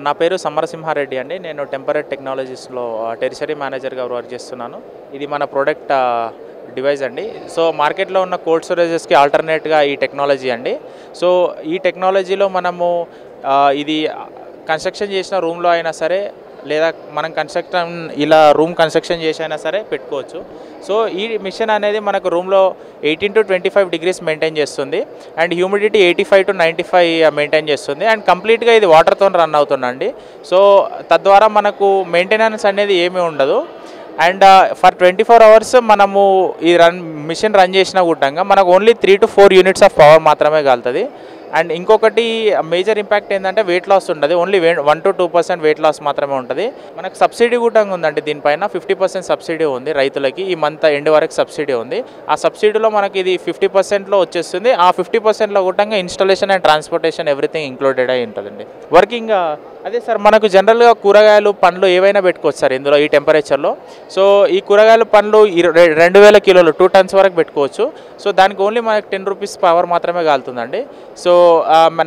నా పేరు సమరసింహారెడ్డి అండి. నేను టెంపరేట్ టెక్నాలజీస్లో టెరిషరీ మేనేజర్గా వర్క్ చేస్తున్నాను. ఇది మన ప్రోడక్ట్ డివైస్ అండి. సో మార్కెట్లో ఉన్న కోల్డ్ స్టోరేజెస్కి ఆల్టర్నేట్గా ఈ టెక్నాలజీ అండి. సో ఈ టెక్నాలజీలో మనము ఇది కన్స్ట్రక్షన్ చేసిన రూమ్లో అయినా సరే, లేదా మనం ఇలా రూమ్ కన్స్ట్రక్షన్ చేసి అయినా సరే పెట్టుకోవచ్చు. సో ఈ మిషన్ అనేది మనకు రూమ్లో 18 to 25 degrees మెయింటైన్ చేస్తుంది అండ్ హ్యూమిడిటీ 85 to 95 మెయింటైన్ చేస్తుంది అండ్ కంప్లీట్గా ఇది వాటర్తో రన్ అవుతుందండి. సో తద్వారా మనకు మెయింటెనెన్స్ అనేది ఏమీ ఉండదు. అండ్ ఫర్ 24 hours మనము ఈ మిషన్ రన్ చేసిన గుట్టంగా మనకు only 3 to 4 units of power మాత్రమే కాలుతుంది. అండ్ ఇంకొకటి మేజర్ ఇంపాక్ట్ ఏంటంటే వెయిట్ లాస్ ఉండదు. ఓన్లీ 1 to 2% వెయిట్ లాస్ మాత్రమే ఉంటుంది. మనకు సబ్సిడీ కూడా ఉందండి. దీనిపైన 50% సబ్సిడీ ఉంది రైతులకి. ఈ మంత్ ఎండ్ వరకు సబ్సిడీ ఉంది. ఆ సబ్సిడీలో మనకి ఇది 50%లో వచ్చేస్తుంది. ఆ 50%లో కూడా installation and transportation everything included అయి ఉంటుందండి. వర్కింగ్ అదే సార్, మనకు జనరల్గా కూరగాయలు పండ్లు ఏవైనా పెట్టుకోవచ్చు సార్ ఇందులో ఈ టెంపరేచర్లో. సో ఈ కూరగాయలు పండ్లు 2000 కిలోలు 2 tons వరకు పెట్టుకోవచ్చు. సో దానికి ఓన్లీ మనకి 10 rupees పవర్ మాత్రమే కాలుతుందండి. So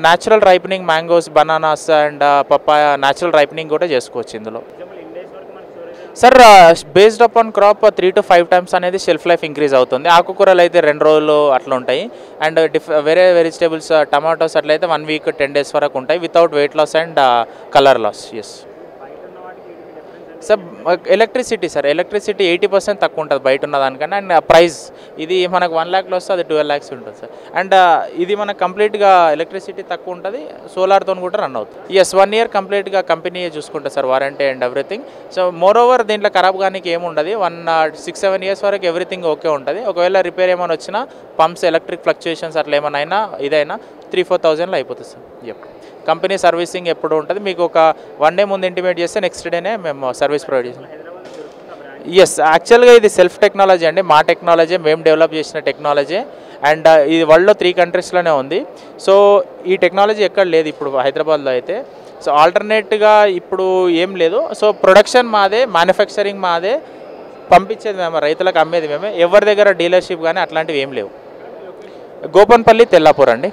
natural ripening mangoes, bananas and papaya natural ripening కూడా చేసుకోవచ్చు ఇందులో. Sir based upon crop 3 to 5 times అనేది షెల్ఫ్ లైఫ్ ఇంక్రీజ్ అవుతుంది. ఆకుకూరలు అయితే 2 రోజులు అట్లా ఉంటాయి. అండ్ వేరే వెజిటేబుల్స్ టమాటోస్ అట్లయితే 1 week 10 days వరకు ఉంటాయి without weight loss and colour loss. Yes sir, electricity 80% తక్కువ ఉంటుంది బయట ఉన్న దానికన్నా. అండ్ ప్రైస్ ఇది మనకు 1 lakh వస్తే అది 12 lakhs ఉంటుంది సార్. అండ్ ఇది మనకు కంప్లీట్గా ఎలక్ట్రిసిటీ తక్కువ ఉంటుంది, సోలార్తో కూడా రన్ అవుతుంది. 1 year కంప్లీట్గా కంపెనీ చూసుకుంటుంది sir, warranty and everything. So more over దీంట్లో ఖరాబ్ కానీ ఏముండదు. 6-7 years వరకు ఎవ్రీథింగ్ ఓకే ఉంటుంది. ఒకవేళ రిపేర్ ఏమైనా వచ్చినా పంప్స్ ఎలక్ట్రిక్ ఫ్లక్చుయేషన్స్ అట్లా ఏమైనా ఇదైనా 3-4,000లో అయిపోతుంది సార్. కంపెనీ సర్వీసింగ్ ఎప్పుడు ఉంటుంది. మీకు ఒక 1 day ముందు ఇంటిమేట్ చేస్తే నెక్స్ట్ డేనే మేము సర్వీస్ ప్రొవైడ్ చేస్తాం. యాక్చువల్గా ఇది సెల్ఫ్ టెక్నాలజీ అండి. మా టెక్నాలజీ మేము డెవలప్ చేసిన టెక్నాలజీ. అండ్ ఇది వరల్డ్లో 3 countriesలోనే ఉంది. సో ఈ టెక్నాలజీ ఎక్కడ లేదు ఇప్పుడు హైదరాబాద్లో అయితే. సో ఆల్టర్నేట్గా ఇప్పుడు ఏం లేదు. సో ప్రొడక్షన్ మాదే, మ్యానుఫ్యాక్చరింగ్ మాదే, పంపించేది మేము, రైతులకు అమ్మేది మేమే. ఎవరి దగ్గర డీలర్షిప్ కానీ అట్లాంటివి ఏం లేవు. గోపన్పల్లి, తెల్లాపూర్ అండి.